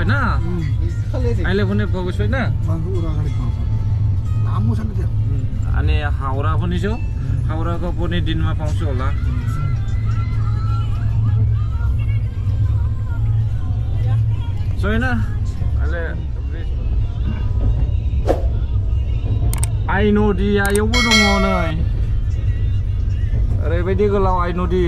होइन अहिले पनि पाएको छैन अनि हाउडा पनि छ हाउडाको पनि दिनमा पाउँछु होला छैन अहिले आइन'दियायावबो दङ नै ओरैबायदि गोलाव आइन'दि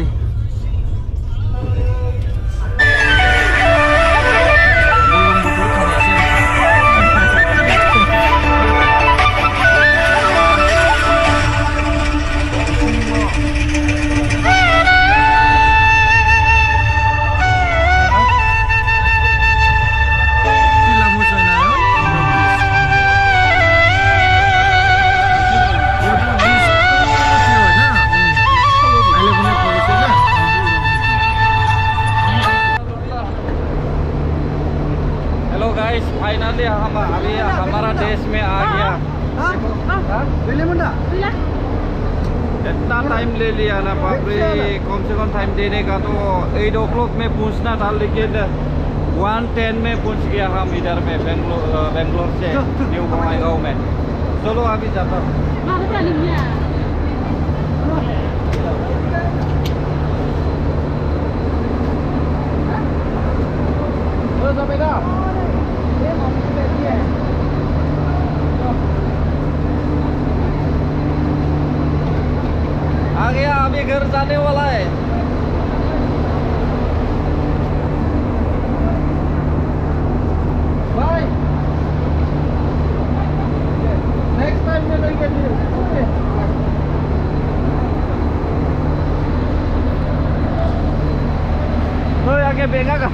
फाइनली हम अभी हमारा देश में आ गया इतना टाइम ले लिया ना बाप रे कम से कम टाइम देने का तो 8 o'clock में पहुंचना था लेकिन 1:10 में पहुंच गया हम इधर में बेंगलोर से न्यू बंगाईगांव में चलो अभी जाता हूँ आ गया अभी घर जाने वाला है बाय नेक्स्ट टाइम में मिलेंगे ओके तो आगे बेगा का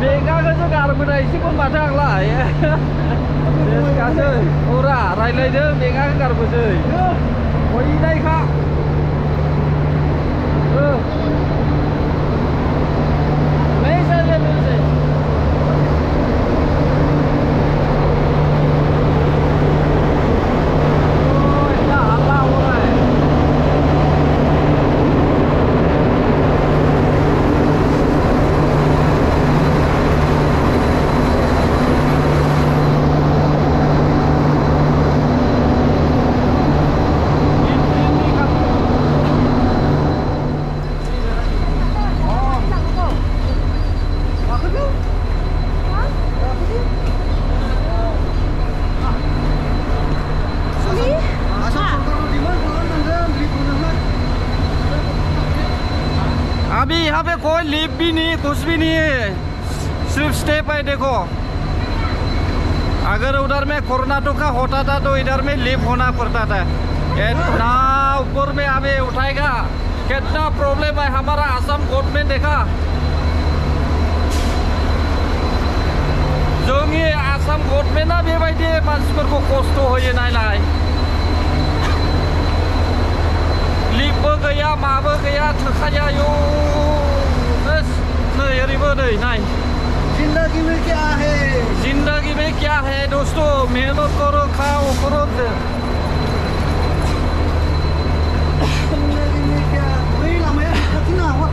बेगा का जो गारबोना एसे खम माथो आंलाय देसकासै औरा रायलायदो बेगा गारबोसै बयनायखा नहीं चले मिलसे अभी यहाँ पे कोई लिफ्ट भी नहीं कुछ भी नहीं है सिर्फ स्टेप है देखो अगर उधर में कर्नाटक का होता था तो इधर में लिफ्ट होना पड़ता था इतना ऊपर में अभी उठाएगा कितना प्रॉब्लम है हमारा असम कोर्ट में देखा जोंनि आसाम कोर्ट में ना बेबायदि मानसिफोरखौ खस्थ' होयो नायलाय लिफ्टबो गैया माबो गैया थोखाया यो बस नै ओरैबो नै नाय जिंदगी में क्या है दोस्तों मेहनत करो खाओ करो जिंदगी में क्या वही लामाया खाथिना हो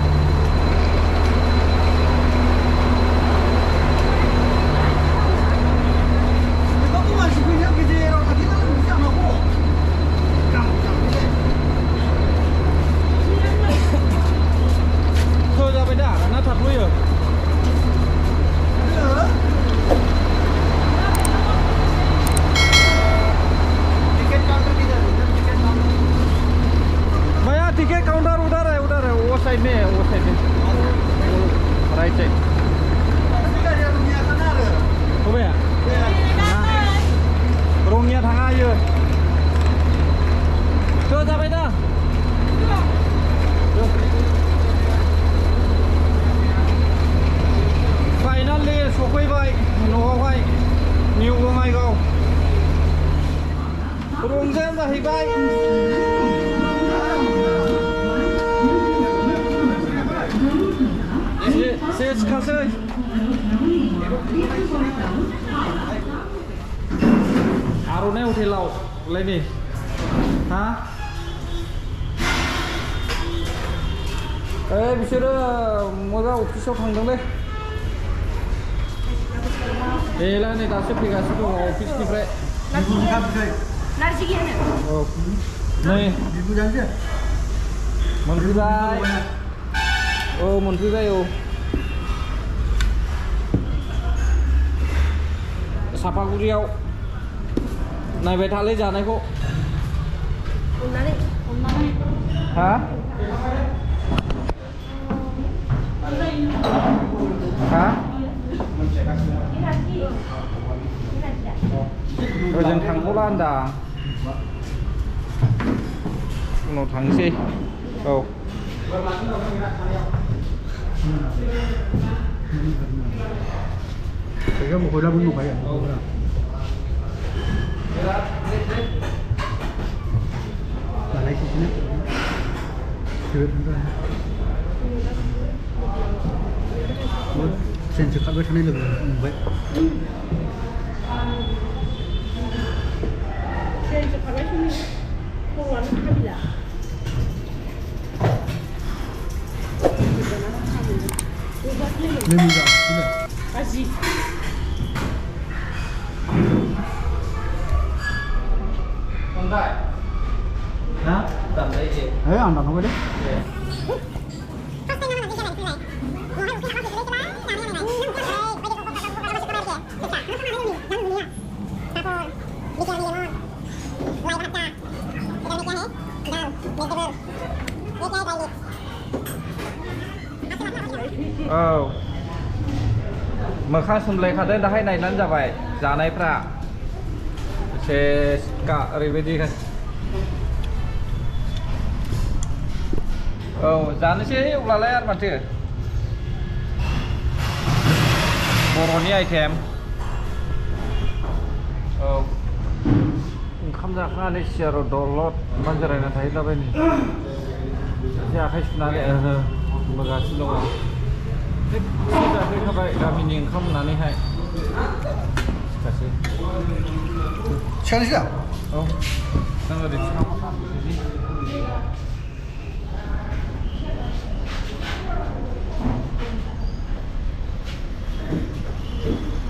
देखो तुम आज भी ना किसी और खाथिना नहीं जाना हो thôi ra bên đảo nó thật vui rồi भैया टिकट काउंटर उधर है वो साइड में है राइट साइड हो भैया रोंगिया थांगा ये thôi ra bên đó फाइनली सफैबाय न'आवहाय निउ बङाइगाव रंजाया जाहैबाय सेसखासै आर'नाइ हटेलाव लायनि हा बिसोरो मोजां अफिसाव थांदोंलै एला नै दासो फैगासिनो दङ अफिसनिफ्राय नारजि गैयानो औ नै मोनफैबाय औ मोनफैबाय औ सापागुरियाव नायबाय थालै जानायखौ अननानै हा हा ओजों थांथ'ला होनदां उनाव थांसै औ Saya mau kuda bunuh kayak. Balai sini. Cuit kan. Sen cakap macam ni lebih baik. Sen cakap macam ni kurang habis. Lebih dah. Sudah. Aziz. Hả? Tầm đây gì? Eh, anda nak ada? मोखां सोमलायखादों दाहाय नायनानै जाबाय जानायफ्रा एसे ओरैबायदि औ जानोसै अब्लालाय आरो माथो बर'नि आइटेम औ ओंखाम जाखांनानै सियाराव दलद जिरायना थाहैलाबायनो एसे आखाइ सुनानै बोगासिनो दङ जाफैखाबाय गामिनि ओंखाम होननानैहाय Sekali sudah. औ नों ओरै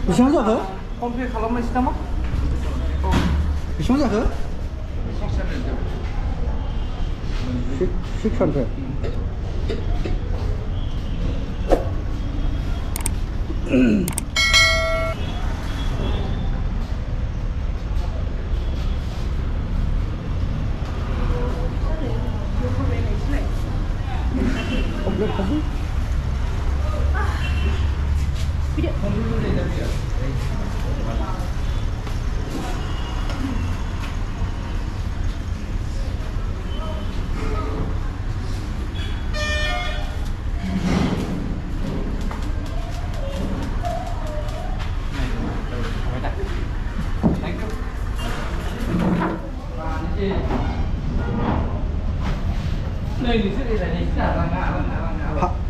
Bersama siapa? कमप्लिट खालामनोसै नामा? Bersama siapa? 600. Komplit kasih.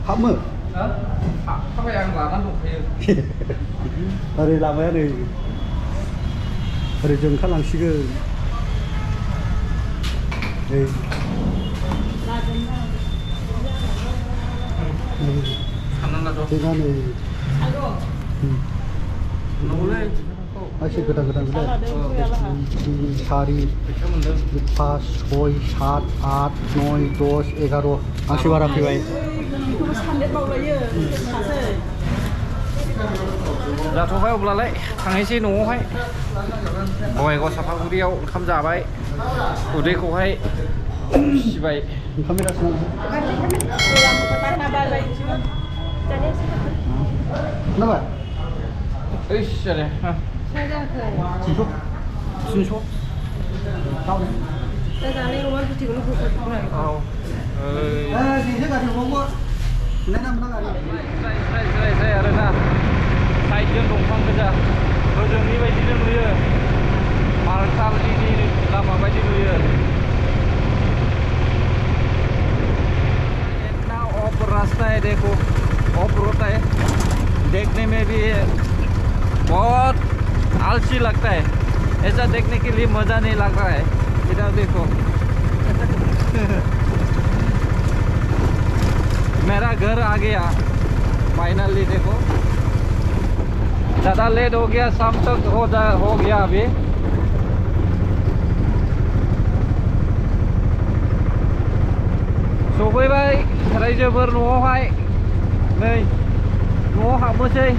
Hấp mơ. Các bạn ăn là ăn đủ thì ở đây làm ở đây 좀 칼랑식은 đây 제가 네 원래 아시 그다 그래 사리 파 소이 샷 아트 노이 도스 에가로 아시바라 피바이 जाथ'बाय अब्लालाय थांनोसै न'आवहाय बङाइगाव सापागुरियाव ओंखाम जाबाय उदैखौहाय सिबाय 카메라 쓰나 나봐 ओइस जाले 진소 진소 나오네 औ 아 진소 가지고 먹고 내가 못 나가 जाय आरोना साइडजों दंफां गोजा ओजोंनि बायदिनो नुयो मार्कालनि लामा बायदि नुयो इतना ऑफ रास्ता है देखो ऑफ रोड है देखने में भी बहुत आलसी लगता है ऐसा देखने के लिए मज़ा नहीं लग रहा है इधर देखो मेरा घर आ गया फाइनली। देखो ज़्यादा लेट हो गया, शाम तक हो गया अभी। सफैबाय रायजोफोर न'आवहाय नै न'आव हाबनोसै।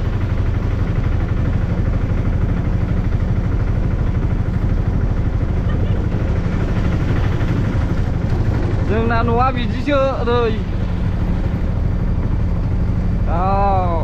जोंना न'आ बिदिसो ओरै। औ